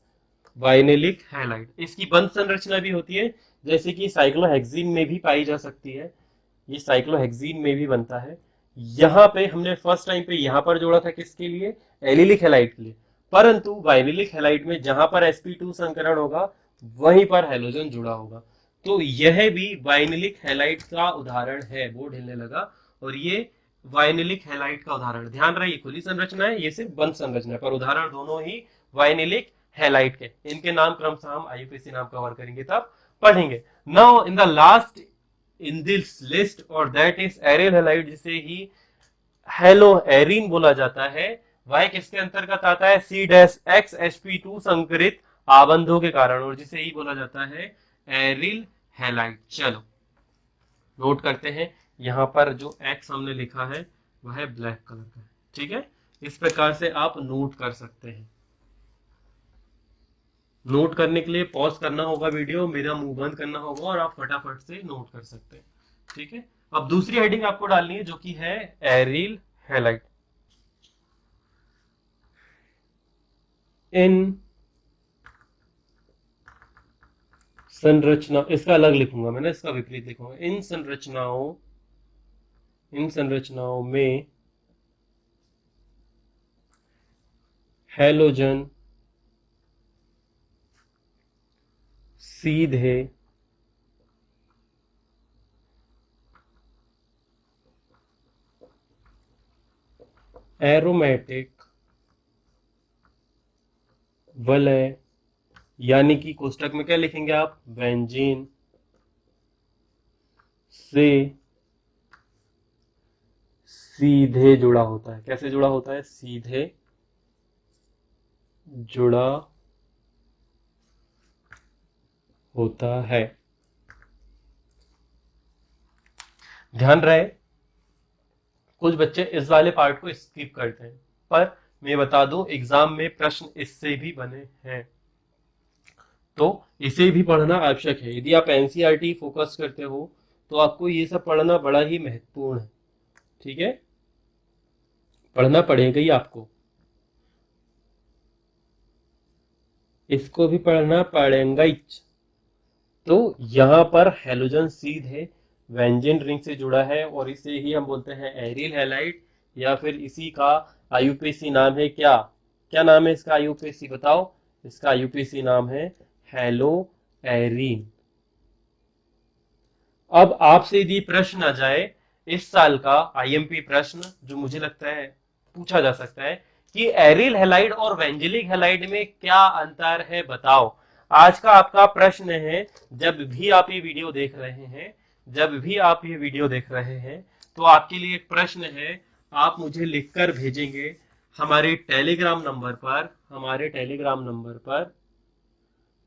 वाइनेलिक हैलाइड। इसकी बंध संरचना भी होती है, जैसे कि साइक्लोहेक्सीन में भी पाई जा सकती है, ये साइक्लोहेक्सीन में भी बनता है। यहाँ पे हमने फर्स्ट टाइम पे यहाँ पर जोड़ा था किसके लिए, एलिलिक हैलाइड के लिए, परंतु वाइनिलिक हैलाइड में जहां पर sp2 संकरण होगा वहीं पर हेलोजन जुड़ा होगा। तो यह भी वाइनिलिक हैलाइड का उदाहरण है, बोर्ड हिलने लगा, और ये वाइनिलिक हैलाइड का उदाहरण। ध्यान रहे, ये खुली संरचना है, ये सिर्फ बंद संरचना है, पर उदाहरण दोनों ही वाइनिलिक हैलाइड के। इनके नाम क्रमशः हम आईयूपीएसी नाम कवर करेंगे तब पढ़ेंगे। Now in the last in this list, और दैट इज एरिल हैलाइड, जिसे ही हेलो एरीन बोला जाता है, वह किसके अंतर्गत आता है, सी डैश एक्स sp2 संकरित आबंधों के कारण, और जिसे ही बोला जाता है एरिल हैलाइड। चलो नोट करते हैं, यहां पर जो एक्स हमने लिखा है वह ब्लैक कलर का है। ठीक है, इस प्रकार से आप नोट कर सकते हैं। नोट करने के लिए पॉज करना होगा वीडियो, मेरा मुंह बंद करना होगा, और आप फटाफट से नोट कर सकते हैं। ठीक है, अब दूसरी हेडिंग आपको डालनी है जो कि है एरिल हैलाइड। इन संरचना, इसका अलग लिखूंगा मैंने, इसका विपरीत लिखूंगा, इन संरचनाओं में हैलोजन सीधे एरोमेटिक वलय, यानी कि कोष्टक में क्या लिखेंगे आप, बेंजीन से सीधे जुड़ा होता है। कैसे जुड़ा होता है, सीधे जुड़ा होता है। ध्यान रहे, कुछ बच्चे इस वाले पार्ट को स्किप करते हैं, पर मैं बता दूं एग्जाम में प्रश्न इससे भी बने हैं, तो इसे भी पढ़ना आवश्यक है। यदि आप एनसीईआरटी फोकस करते हो तो आपको ये सब पढ़ना बड़ा ही महत्वपूर्ण है। ठीक है, पढ़ना पड़ेगा ही आपको, इसको भी पढ़ना पड़ेगा ही। तो यहाँ पर हेलोजन सीधे व्यंजन रिंग से जुड़ा है और इसे ही हम बोलते हैं एरिल हैलाइड, या फिर इसी का आईयूपीएसी नाम है क्या? क्या नाम है इसका आईयूपीएसी बताओ? इसका आईयूपीएसी नाम है हेलो एरीन। अब आपसे यदि प्रश्न आ जाए इस साल का आईएमपी प्रश्न, जो मुझे लगता है पूछा जा सकता है कि एरिल हैलाइड और वेंजेलिक हैलाइड में क्या अंतर है बताओ। आज का आपका प्रश्न है। जब भी आप ये वीडियो देख रहे हैं, जब भी आप ये वीडियो देख रहे हैं, तो आपके लिए एक प्रश्न है, आप मुझे लिखकर भेजेंगे हमारे टेलीग्राम नंबर पर, हमारे टेलीग्राम नंबर पर।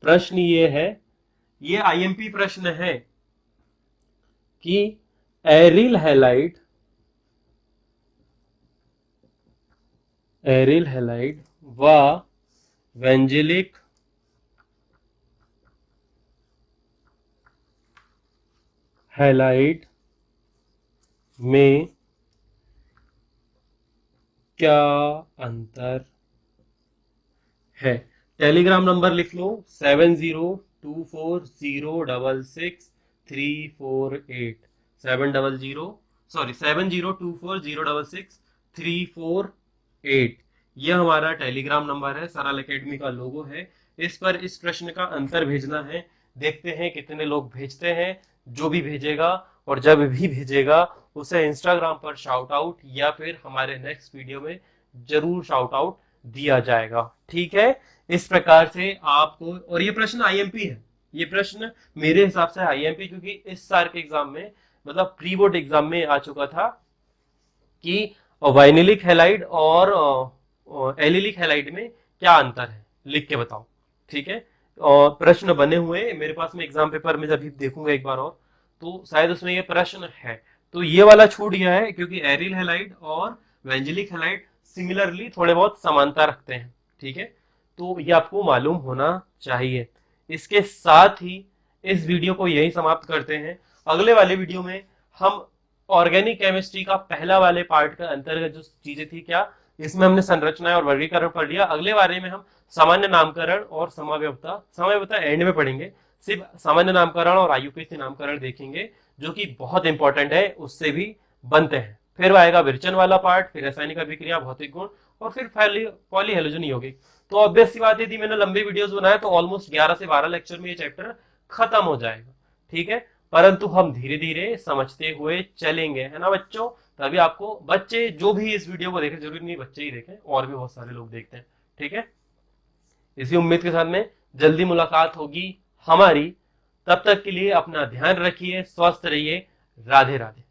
प्रश्न ये है, ये आईएमपी प्रश्न है कि एरिल हैलाइड, एरिल हैलाइड व वेंजेलिक हैलाइड में क्या अंतर है? टेलीग्राम नंबर लिख लो 7024066348, 7024066348। यह हमारा टेलीग्राम नंबर है, सरल एकेडमी का लोगो है। इस पर इस प्रश्न का अंतर भेजना है। देखते हैं कितने लोग भेजते हैं। जो भी भेजेगा और जब भी भेजेगा उसे इंस्टाग्राम पर शाउट आउट या फिर हमारे नेक्स्ट वीडियो में जरूर शाउट आउट दिया जाएगा। ठीक है, इस प्रकार से आपको, और ये प्रश्न आईएमपी है, ये प्रश्न मेरे हिसाब से आईएमपी, क्योंकि इस साल के एग्जाम में, मतलब प्री बोर्ड एग्जाम में आ चुका था कि वाइनिलिक हैलाइड और एलिलिक हैलाइड में क्या अंतर है, लिख के बताओ। ठीक है, और प्रश्न बने हुए मेरे पास में एग्जाम पेपर में, जब देखूंगा एक बार और, तो शायद उसमें ये प्रश्न है। तो ये वाला छूट गया है क्योंकि एरिल हैलाइड और वेंजेलिक हैलाइड सिमिलरली थोड़े बहुत समानता रखते हैं। ठीक है, तो ये आपको मालूम होना चाहिए। इसके साथ ही इस वीडियो को यही समाप्त करते हैं। अगले वाले वीडियो में हम ऑर्गेनिक केमिस्ट्री का पहला वाले पार्ट का अंतर्गत जो चीजें थी, क्या इसमें हमने संरचना और वर्गीकरण पढ़ लिया, अगले बारे में हम सामान्य नामकरण और समाव्यवता, समाव्यवता एंड में पढ़ेंगे। सिर्फ सामान्य नामकरण और आईयूपीएसी नामकरण देखेंगे, जो कि बहुत इंपॉर्टेंट है, उससे भी बनते हैं। फिर आएगा विरचन वाला पार्ट, फिर रासायनिक अभिक्रिया, भौतिक गुण, और फिर पॉली हेलोजन यौगिक। तो ऑब्वियस सी बात है, यदि मैंने लंबे वीडियोस बनाए तो ऑलमोस्ट 11 से 12 लेक्चर में ये चैप्टर खत्म हो जाएगा। ठीक है, परंतु हम धीरे धीरे समझते हुए चलेंगे, है ना बच्चों? तभी आपको, बच्चे जो भी इस वीडियो को देखें, जरूरी नहीं बच्चे ही देखें, और भी बहुत सारे लोग देखते हैं। ठीक है, इसी उम्मीद के साथ में जल्दी मुलाकात होगी हमारी। तब तक के लिए अपना ध्यान रखिए, स्वस्थ रहिए। राधे राधे।